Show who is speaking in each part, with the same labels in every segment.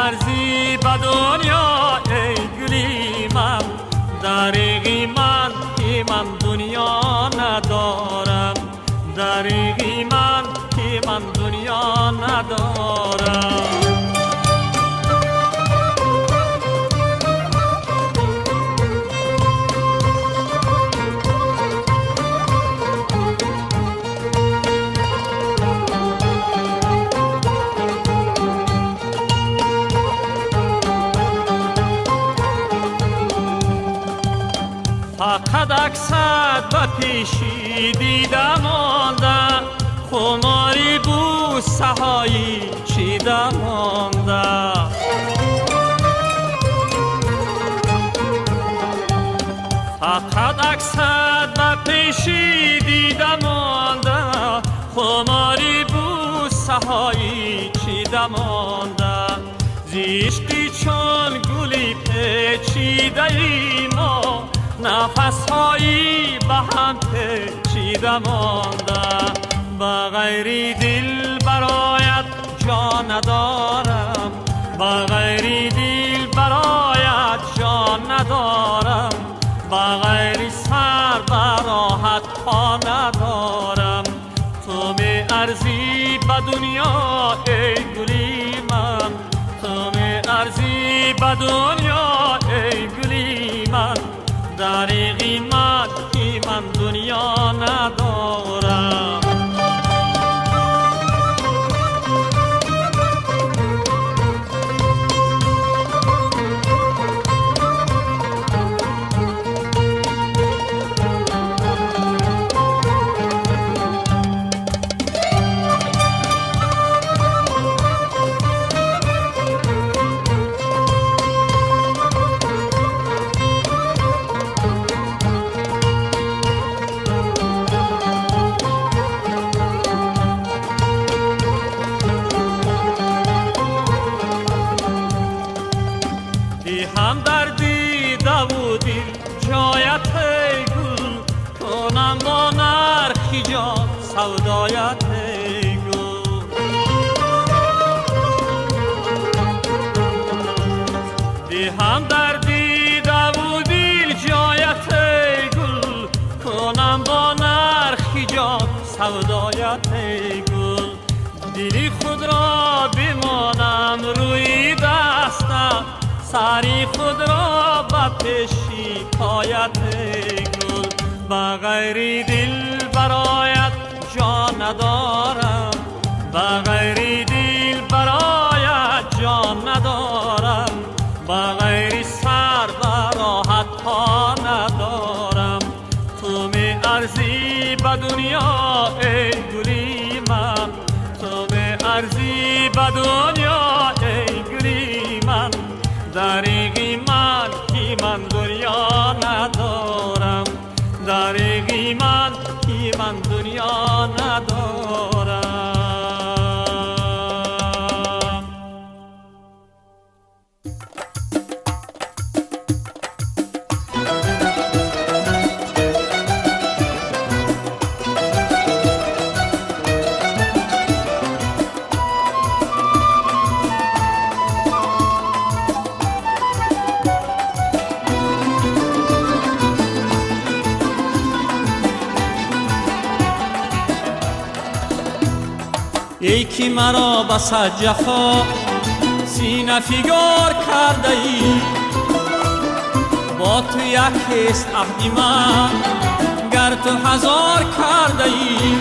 Speaker 1: ارزی به دنیا ای گلی من، دریغی من که من دنیا ندارم، دریغی من که من دنیا ندارم. فقط اکسد و پیشی دیدم آنده، خماری بود سهایی چیدم آنده. فقط اکسد و پیشی دیدم آنده، خماری بود سهایی چیدم آنده. زیشقی چون گلی پیچیده ای ما، نفس‌هایی به هم پیچیده مانده. با غیر دل برایت جان ندارم، با غیر دل برایت جان ندارم، با غیر سر براحت پا ندارم. تو می ارزی به دنیا ای گلی من، تو می ارزی به دنیا ای گلی من، دریغی من که من دنیا ندارم. هم دردی داودی جایت گل، کنم با نرخی جان سودایت گل. دی هم دردی داودی جایت گل، کنم با نرخی جان سودایت گل. دلی خود را بمانم روی دستم، سری خود را به پیشی پایت گل. با غیر دل برایت جان ندارم، با غیر دل برایت جان ندارم، با غیر سر براحت پا ندارم. تو می ارزی به دنیا ای گلی من، تو می ارزی به دنیا ای گلی من، دریغی من که من دنیا ندارم، دریغی من که من دنیا ندارم. ای که مرا بس جفا سینه فگار کرده ای، با تو یکیست عهد من گر تو هزار کرده ای،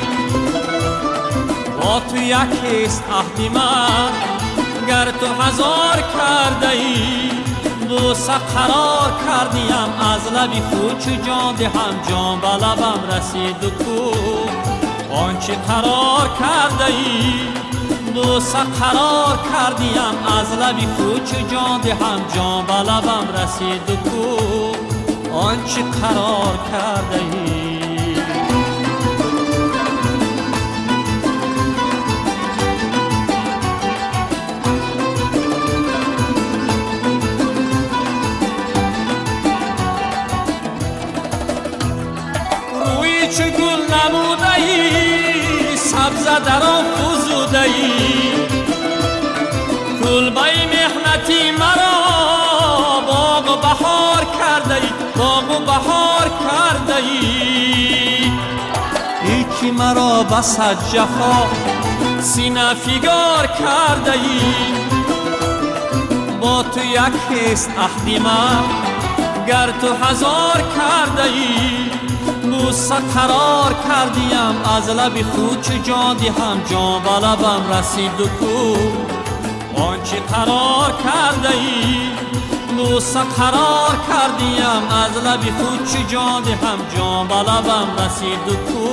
Speaker 1: با تو یکیست عهد من گر تو هزار کرده ای. دوست قرار کردیم از لبی خود چو جان دهم، جان به لبم رسید و کو آنچه قرار کرده ای. دوست قرار کردیم از لبی خود چو جان دهم، جان به لبم رسید و کو آنچه قرار کرده ای. روی چو گل نموده ای، سبزه در آن فزوده ای، کلبه محنت بس از جفا سینه فگار کرده ای. با تو یک حس عهدی من گر تو هزار کرده ای. بوسه قرار کردیم از لب خود چو جان دهم جان به لبم رسید و کو آنچه قرار کرده ای. بوسه قرار کردیم از لب خود چو جان دهم جان به لبم رسید و کو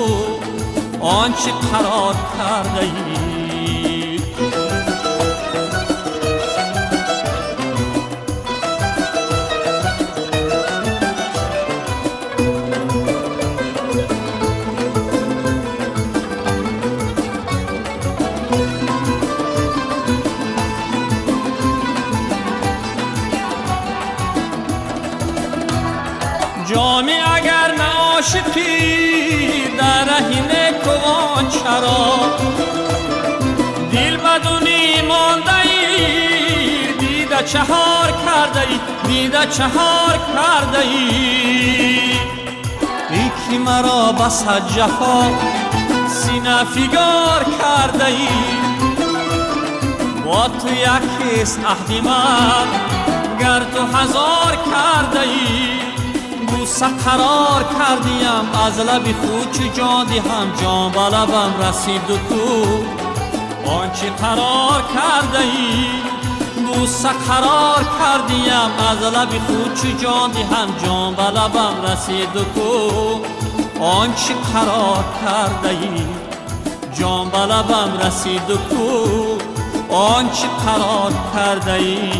Speaker 1: آنچه قرار کرده ای. جامی اگر نعاشقی در رهین کوان چرا دل بدونی مانده ای. دیده چهار کرده ای دیده چهار کرده ای. ای که مرا بس از جفا سینه فگار کرده ای. با تو یک حس عهدی من گر تو هزار کرده ای. بوسه قرار کردیم از لب خود چو جان دهم جان به لبم رسید و کو آنچه قرار کرده ای. بوسه قرار کردیم از لب خود چو جان دهم جان به لبم رسید و کو آنچه قرار کرده ای. جان به لبم رسید و کو آنچه قرار کرده ای.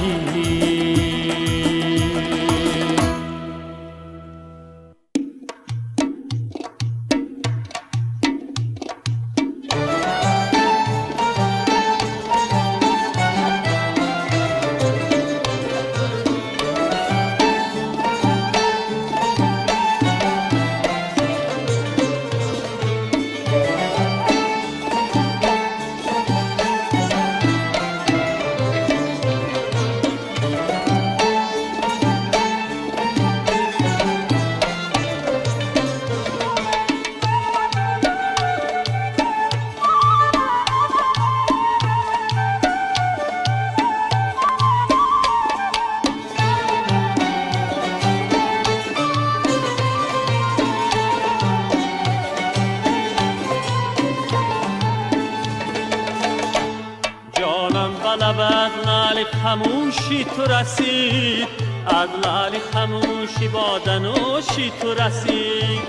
Speaker 1: خموشی تو رسید از لعل خموشی با دنوشی تو رسید.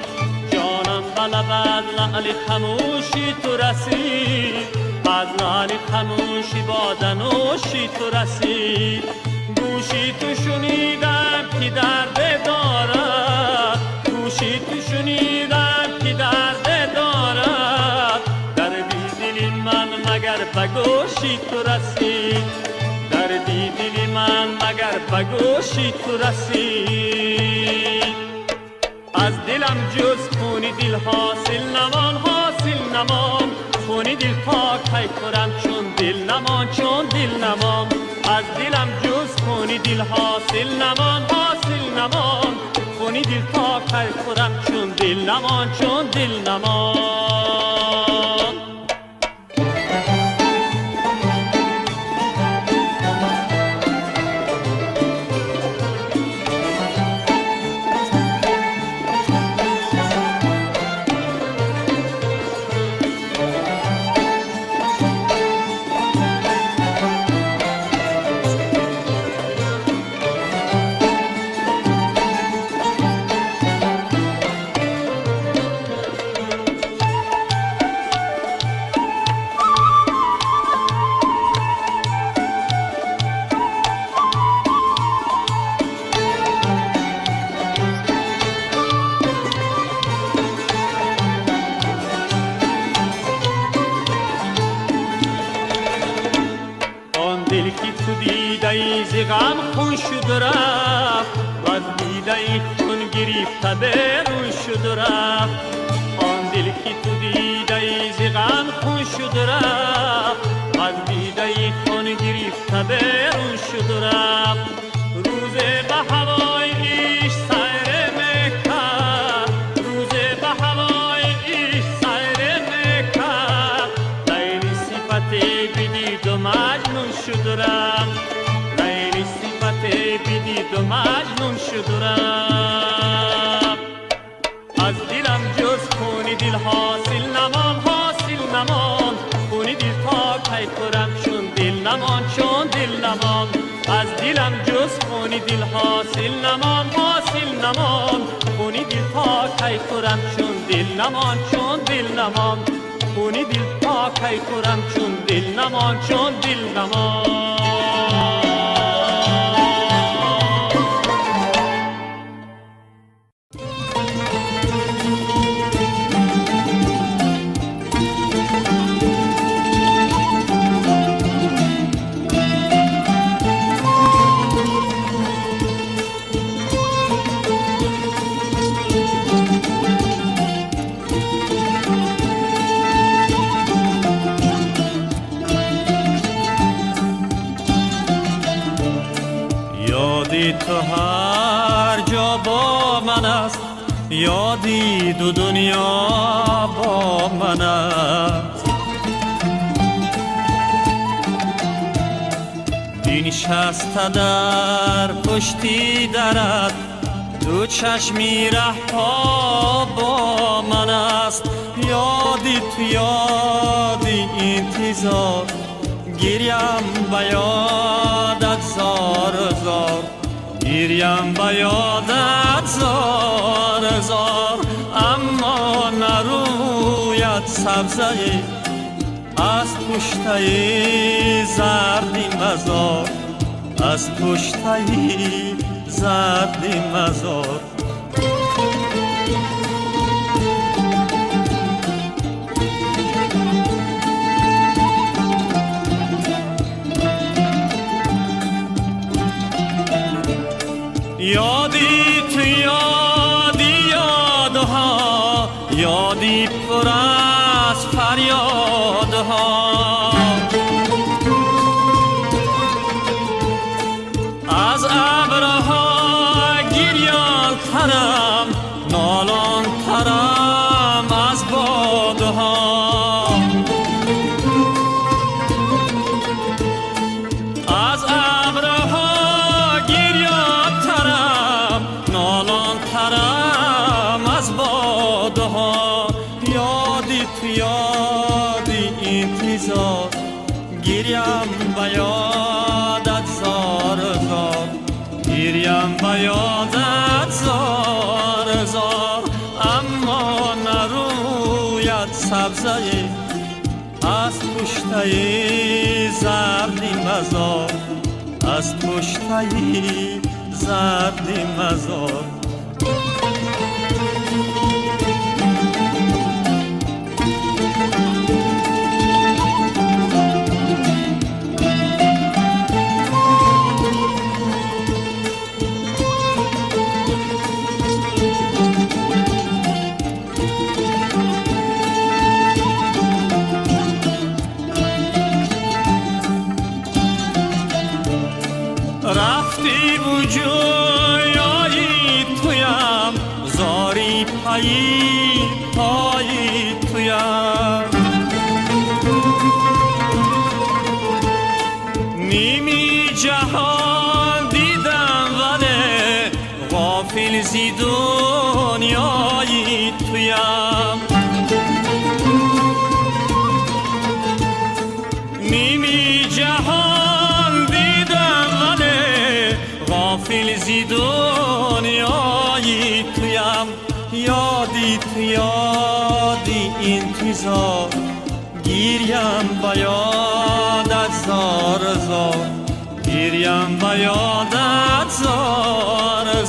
Speaker 1: جانم به لبت لعل خموشی تو رسید از لعل خموشی با دنوشی تو رسید. گوشی تو شنیدم که درد دارد گوشی تو شنیدم که درد دارد. در دل من مگر به گوشی تو رسید دردی دل من مگر به گوشی تو رسید. از دلم جز خون دل حاصل نمان حاصل نمان. خون دل پاک های خورم چون دل نمان چون دل نمان. از دلم جز خون دل حاصل نمان حاصل نمان. خون دل پاک های خورم چون دل نمان چون دل نمان. ز غم خون شد رفت و از دیده خون گریفته بیرون شد رفت. آن دل که تو دیده ز غم خون شد رفت و از دیده خون گریفته بیرون شد رفت. روز به هوای عشق سیر میکرد روز به هوای عشق سیر میکرد. شدرم لیلی صفت بدید و مجنون شدرم از دلم جز خونی دل حاصل نمان خونی دل تا کی خورم چون دل نمان از دلم جز خونی دل حاصل نمان خونی دل تا کی خورم چون دل نمان خونی دل تا کی خورم چون دل نمان یادی تو هر جا با من است یادی دو دنیا با من است بنشسته در پشتی درت دو چشمی ره پا با من است یادی تو یادی انتظار گریم به یادت زار گریم به یادت زار اما نروید سبزه از پشته زردی مزار از پشته زردی مزار یادی تو یادی یادها یادی پر از فریادها از ابرها گریان ترم نالان ترم از بادها از ابرها نالان ترم از بادها یادی تو یادی انتظار گریم به یادت زار گریم به یادت زار اما نروید سبزه از پشته زردی مزار از پشته زردی مزار رفتی بجویایی تویم زاری پایی تویم نیمی جهان دیدم ولی غافل زی دنیایی تویم نیمی جهان دیدم غافل زی دنیایی تویم یادی تو یادی انتظار گریم به یادت زار گریم به یادت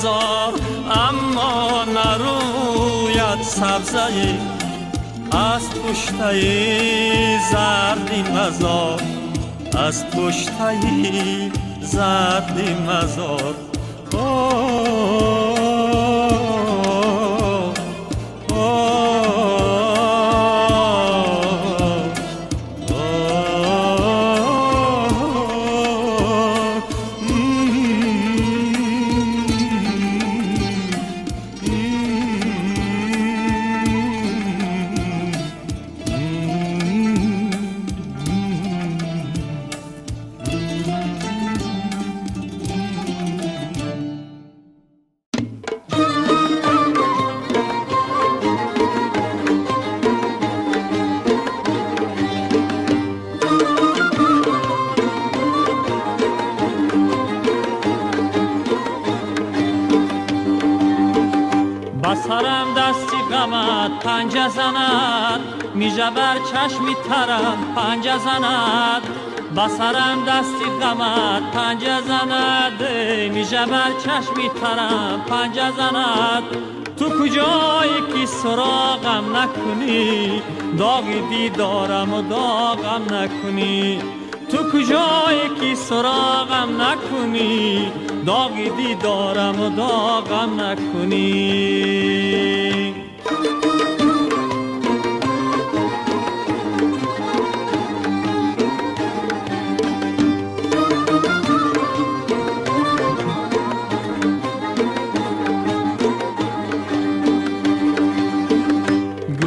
Speaker 1: زار اما نروید سبزه از پشته زردی مزار از پشته زردی مزار سرم دستی غمت پنجه زند، میشه بر چشمی ترم پنجه زند. بسرم دستی غمت پنجه زند، میشه بر چشمی ترم پنجه زند. تو کجایی که سراغم نکنی، داغ دیدارم و داغم نکنی. تو کجایی که سراغم نکنی، داغ دیدارم و داغم نکنی.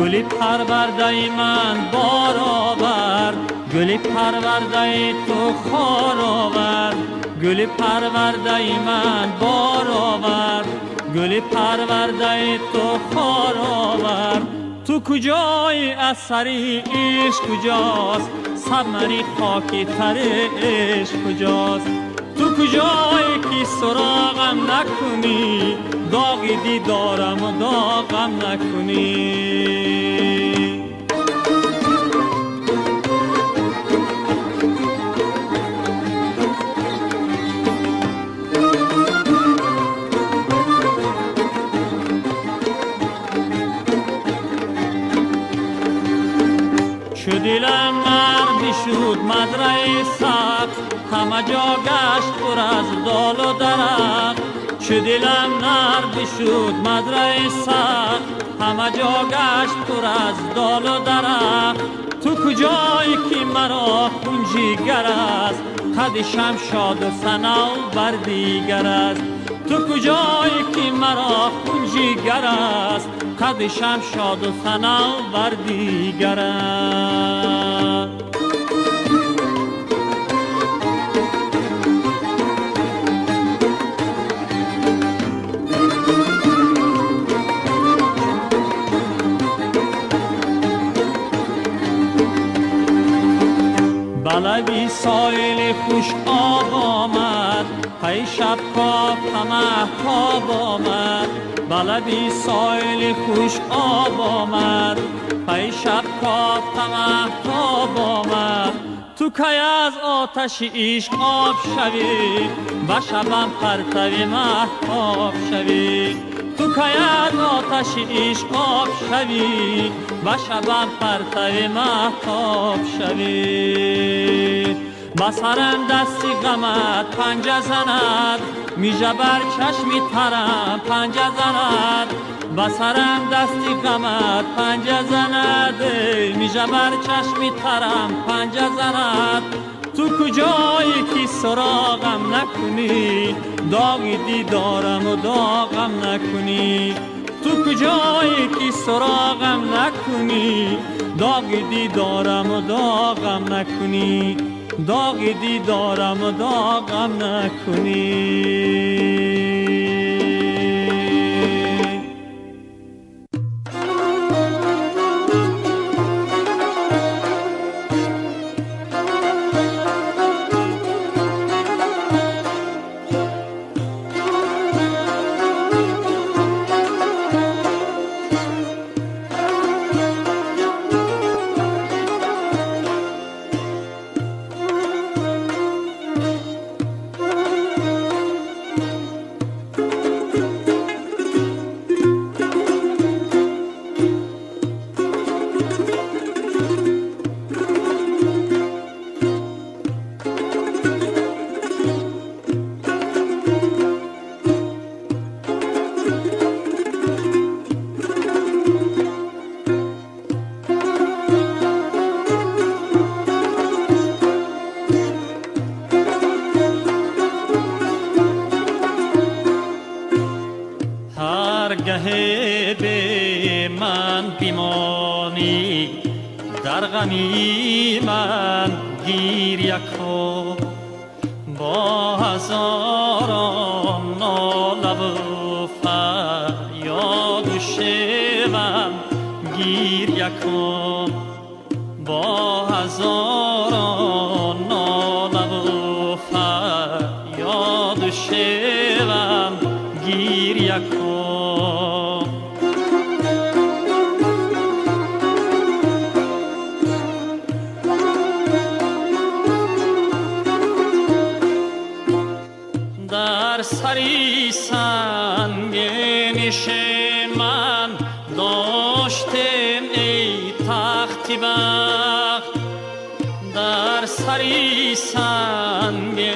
Speaker 1: گلی پرورده من بار آورد، گلی پرورده تو خار آورد. گلی پرورده من بار آورد، گلی پرورده تو خار آورد. تو کجای اثری عشق کجاست، سبمنی خاکی تر عشق کجاست. تو کجایی که سراغم نکنی، داغ دیدارم و داغم نکنی. چو دلم نرمی شد مدرسه، همه جا گشت پر از دال و درخت. چو دلم نرمی شد مدرسه، همه جا گشت پر از دال و درخت. تو کجایی که مرا خونجیگر است، قد شمشاد و صنوبر دیگر است. تو کجایی که مرا خونجیگر است، قد شمشاد و صنوبر دیگر است. بلبی سایل خوش آب آمد، پی شب کاف مهتاب آمد. بلبی سایل خوش آب آمد، پی شب کاف مهتاب آمد. تو کی از آتش عشق آب شوی، و شبم پرتو مهتاب شوی. تو کی از آتش عشق آب شوی، و شبم پرتو مهتاب شوی. بسرم دستی غمت پنجه زند، میشه بر چشمی ترم پنجه زند. بسرم دستی غمت پنجه زند، میشه بر چشمی ترم پنجه زند. تو کجایی که سراغم نکنی، داغ دیدارم و داغم نکنی. تو کجایی که سراغم نکنی، داغ دیدارم و داغم نکنی. داغ دیدارم و داغم نکنی. گه به من بیمانی، در غمی من گیر یکو. با هزاران ناله و فریاد و شیوم گیر یکو. با هزاران ناله و فریاد و شیوم گیر یکو. در سری سنگینش من داشتم ای تختی بخت، در سری سنگینش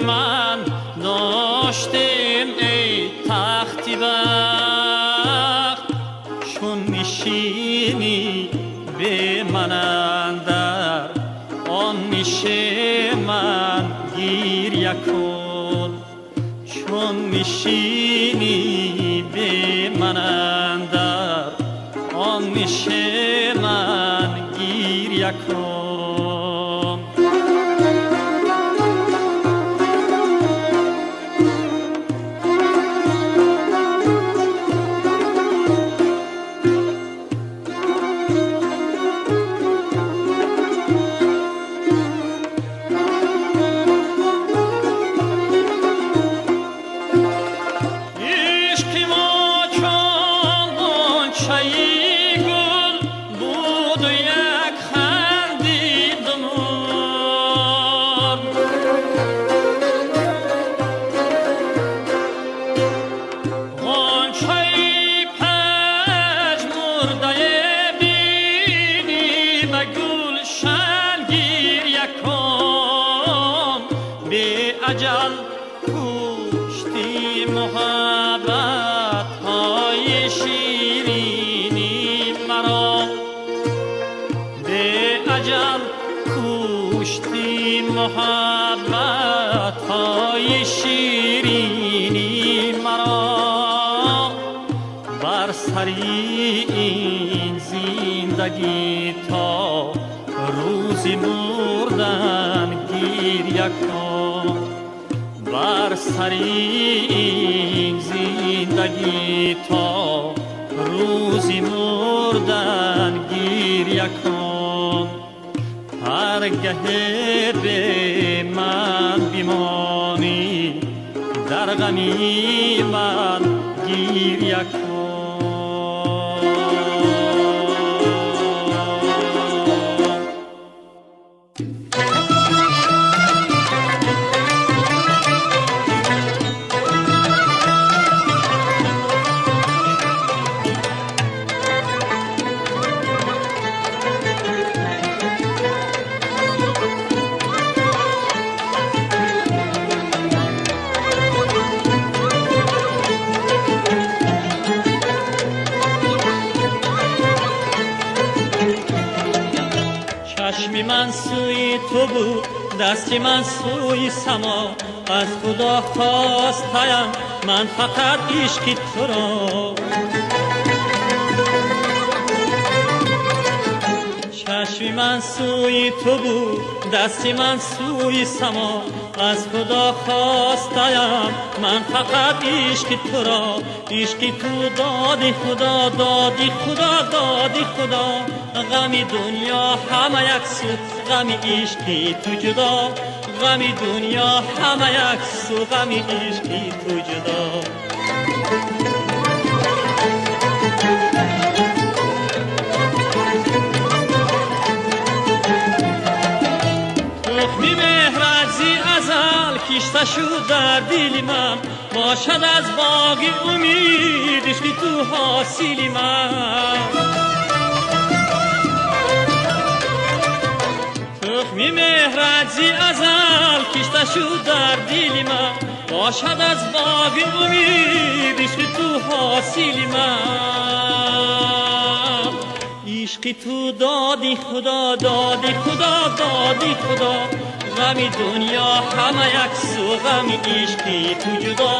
Speaker 1: من داشتم ای تختی بخت، چون نشینی به من اندر آن نیش من گریه کن، چون نشینی به من اندر آن نیش من گریه کن. اجل کشتی محبت های شیرینی مرا، به اجل کشتی محبت های شیرینی مرا، بر سری این زندگی تا روزی مردن گریه کن، بر سری این زندگی تا روزی مردن گریه کن، هرگه به من بیمانی در غمی من گریه کن. چشم من سوی تو بود، دست من سوی سما، از خدا خواستم من فقط عشق تو را. چشم من سوی تو بود، دست من سوی سما، از خدا خواستم من فقط عشق تو را. عشق تو دادی خدا، دادی خدا، دادی خدا، غم دنیا همه یک سو، غم عشق تو جدا، غم دنیا همه یک سو، غم عشق تو جدا. تخمی مهرت زی ازل کشته شد در دل من، باشد از باغ امید عشق تو حاصل من. تخمی مهرت زی ازل کشته شد در دل من، باشد از باغ امید عشق تو حاصل من. عشق تو دادی خدا، دادی خدا، دادی خدا، غم دنیا همه یک سو، غم عشق تو جدا،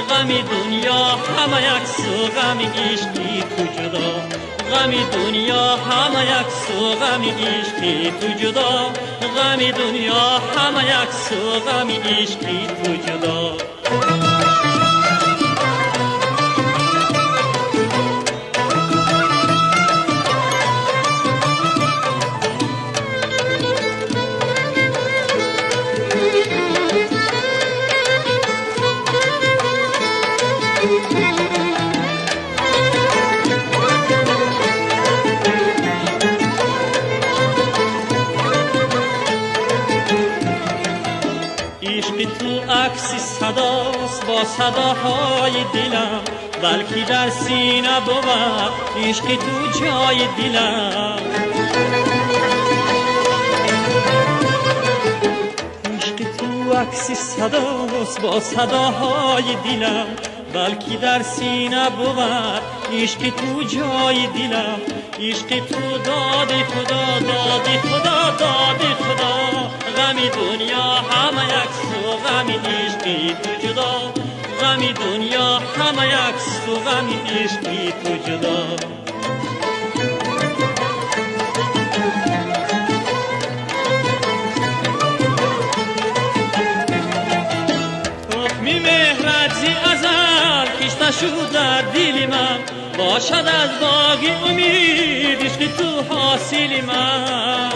Speaker 1: غم دنیا همه یک سو، غم عشق تو جدا، غم دنیا همه یک سو، غم عشق تو جدا، غم دنیا همه یک سو، غم عشق تو جدا. عشق تو عکسی صداست با صداهای دلم، بلکی در سینه بود عشق تو جای دلم. عشق تو عکسی صداست با صداهای دلم، بلکی در سینه بود عشق تو جای دلم. عشق تو دادی خدا، دادی خدا، دادی خدا. غمی دنیا همه یک سو، غمی عشقی تو جدا. غمی دنیا همه یک سو، غمی عشقی تو جدا. حکمی مهرت زی ازل کشته شد در دل من، باشد از باغی امید عشق تو حاصل من.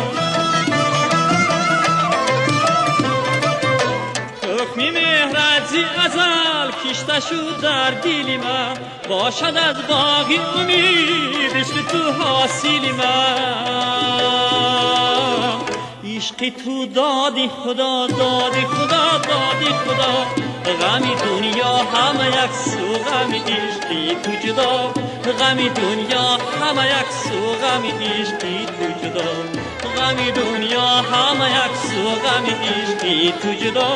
Speaker 1: حکمی مهرت زی ازل کشته شد در دل من، باشد از باغی امید عشق تو حاصل من. عشق تو دادی خدا، دادی خدا، دادی خدا. غمی دنیا همه یک سو، غمی عشقی تو جدا. غمی دنیا همه یک سو، غمی عشقی تو جدا. غمی دنیا همه یک سو، غمی عشقی تو جدا.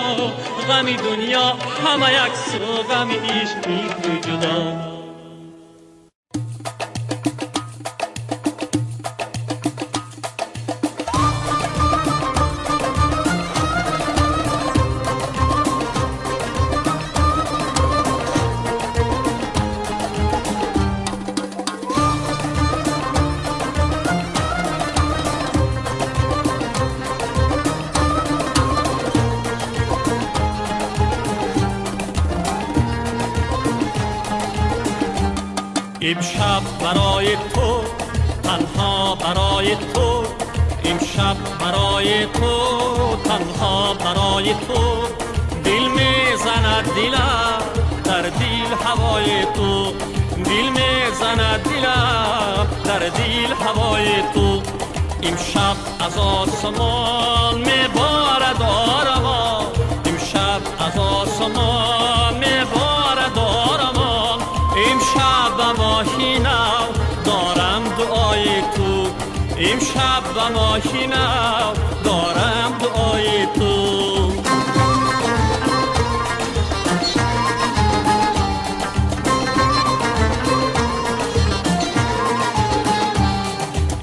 Speaker 1: غمی دنیا همه یک سو، غمی عشقی تو جدا. امشب برای تو، تنها برای تو. امشب برای تو، تنها برای تو. دل میزند دلم در دل هوای تو. دل میزند دلم در دل هوای تو. امشب از آسمان میبارد آرمان. امشب از آسمان میبارد آرمان. امشب و ماهی نو دارم دعای تو. امشب و ماهی نو دارم دعای تو.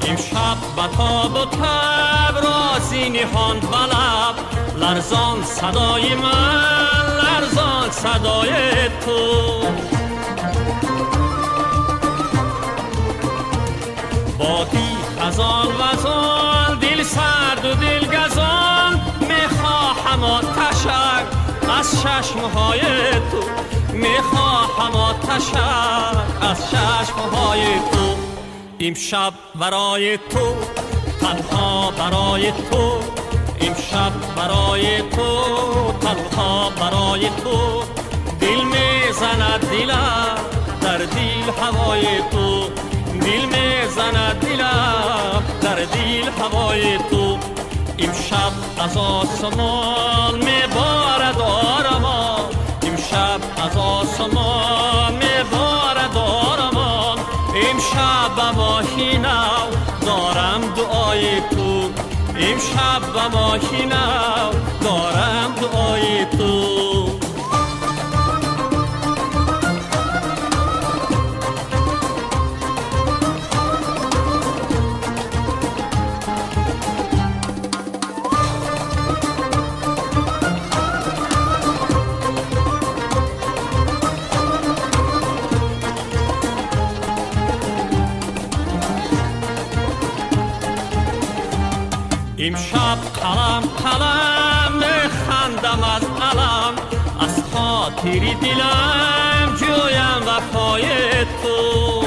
Speaker 1: امشب به تاب و تب رازی نهان بلب. لرزان صدای من، لرزان صدای تو. بادی خزان وزان، دل سرد و دل گزان. میخواهم آتشک از چشمهای تو. میخواهم آتشک از چشمهای تو. امشب برای تو، تنها برای تو. امشب برای تو، تنها برای تو. دل میزند دلم در دل هوای تو. دل میزند دلم در دل هوای تو. امشب از آسمان میبارد آرمان. امشب از آسمان میبارد آرمان. امشب و ماهی نو دارم دعای تو. امشب و ماهی نو دارم دعای تو. امشب قلم قلم میخندم از علم. از خاطری دلم جویم وفای تو.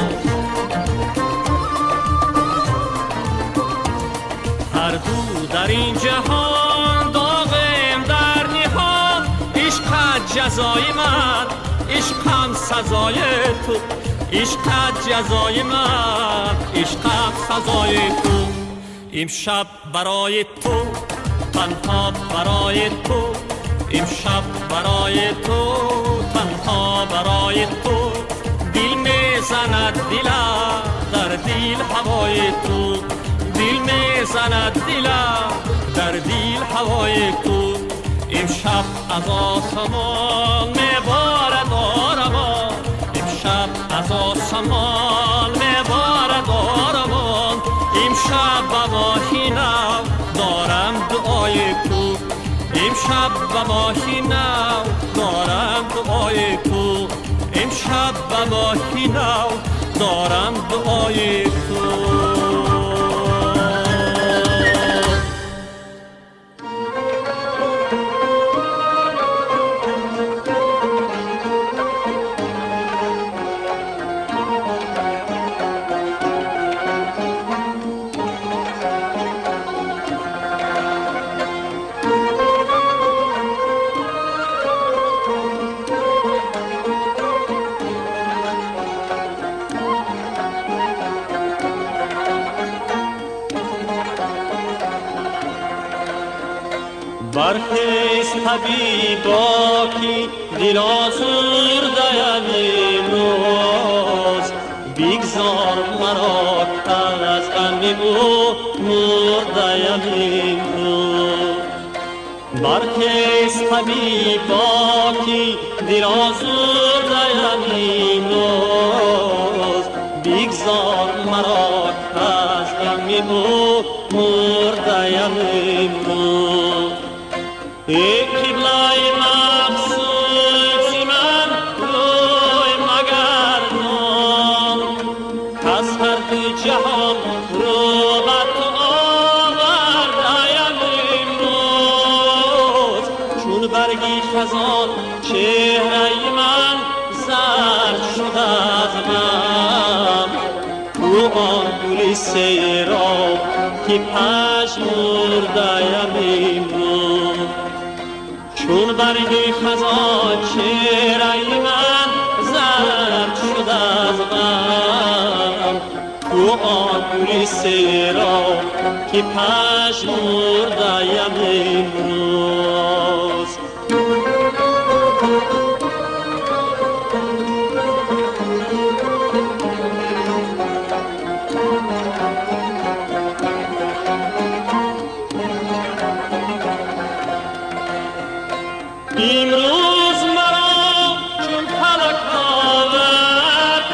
Speaker 1: هر دو در این جهان داغم در نهان. عشقت جزای من، عشقم سزای تو. عشقت جزای من، عشقم سزای تو. امشب برای تو، تنها برای تو. امشب برای تو، تنها برای تو، دل میزند دلم در دل هوای تو، دل میزند دلم در دل هوای تو. امشب از آسمان میبارد آرمان، امشب از آسمان میبارد آرمان، امشب به ماهی نو دارم دعای تو، امشب به ماهی نو دارم دعای تو، امشب به ماهی نو دارم دعای تو.
Speaker 2: برخیز طبیبا کی دل آزرده‌ام امروز، بگذار مرا از غم او مرده‌ام امروز. برخیز طبیبا کی دل آزرده‌ام امروز، بگذار مرا از غم او مرده‌ام امروز. ای قبلای مقصود زی من روی مگردان، از هر دو جهان رو بر تو آورده‌ام امروز. چون برگی خزان چهره من زرد شد از غم، او آن گل سیراب که پژمرده‌ام امروز. چون برگ خزان چهره من زرد شد از غم، تو آن گل سیراب که پژمرده‌ام امروز. امروز مرا چون فلک آورد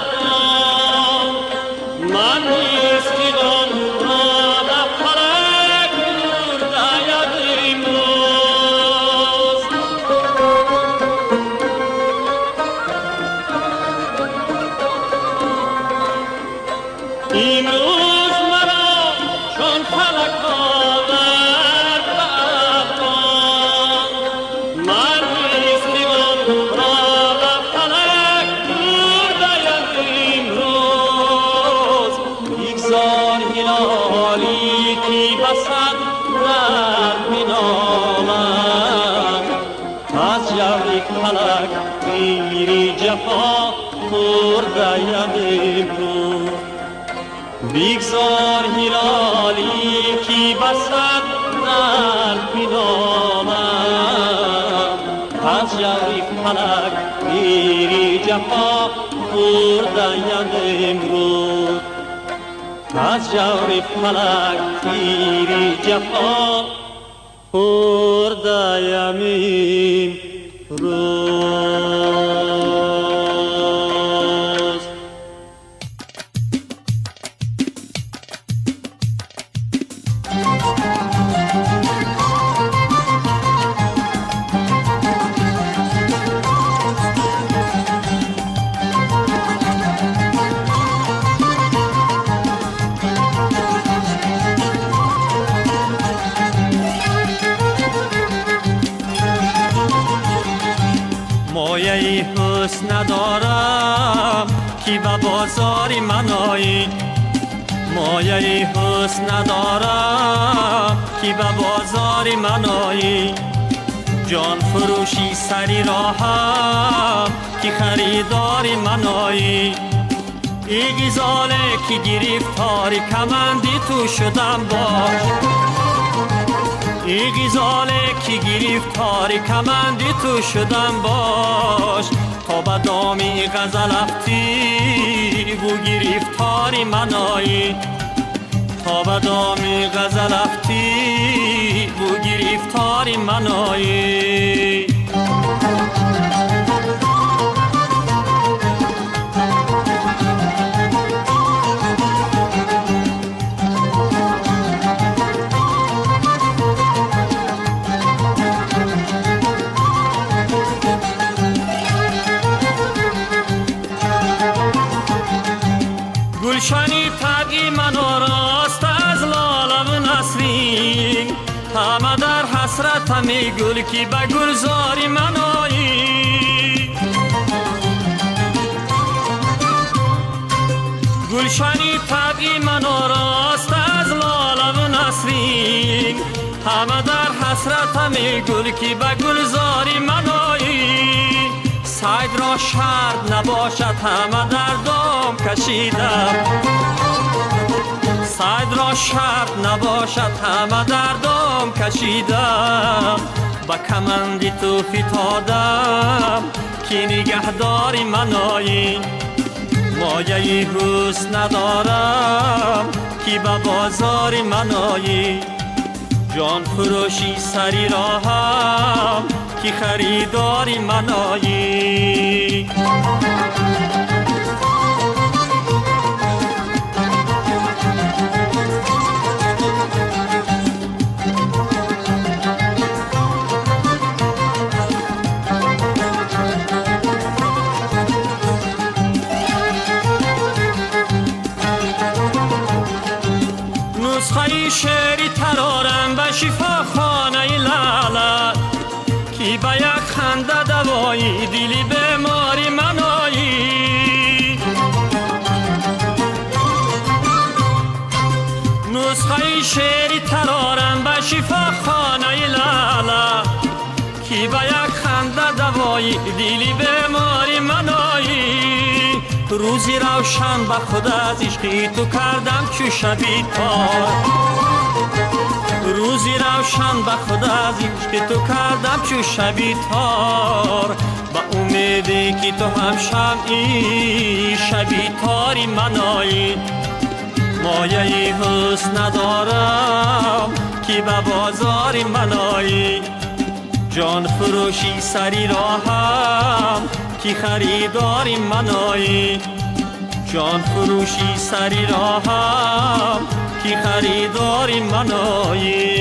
Speaker 2: بدنام، من نیستم را به فلک برده‌ام امروز. امروز مرا چون فلک آورد بدنام، من نیستم را به فلک برده‌ام امروز. بگذار هلالی که بسد در بینامم، از جور فلک غیر جفا خورده‌ام امروز. بگذار هلالی که بسد در بینامم، از جور فلک غیر جفا خورده‌ام امروز. از جور فلک غیر جفا خورده‌ام امروز.
Speaker 1: مایه حسن ندارم که به بازاری من آیی، مایه حسن ندارم که به بازاری من آیی. جان فروشی سری راهم که خریداری من آیی. ای گیزاله که گرفتاری کمندی تو شدم باش، ای غزاله که گرفتاری کمندی تو شدم باش تا به دامی غزل افتی و گرفتاری منایی تا به دامی غزل افتی و گرفتاری منایی گلشنی طبعی من راست از لاله و نسرین همه در حسرت همی گل کی به گلزاری من آیی گلشنی طبعی من راست از لاله و نسرین همه در حسرت همی گل کی به گلزاری من آیی سعید را شرط نباشد همه در دام کشیدم سعید را شرط نباشد همه در دام کشیدم با کمندی تو فتادم که نگهداری منایی مایه حسن ندارم که به بازاری منایی جان فروشی سری را هم که خریداری منایی نسخه شعری ترارم به شفا خانه لعلت که به یک خنده دوایی دلی بیماری منایی نسخه شعری ترارم به شفا خانه لعلت که به یک خنده دوایی دلی بیماری منایی روزی روشن به خود از عشقی تو کردم چو شبی تار روزی روشن به خود از عشقی تو کردم چو شبی تار با امیدی که تو هم شمعی شبی تاری منایی مایه حسن ندارم که به بازاری منایی جان فروشی سری را هم که خریداری منایی جان فروشی سری را هم که خریداری منایی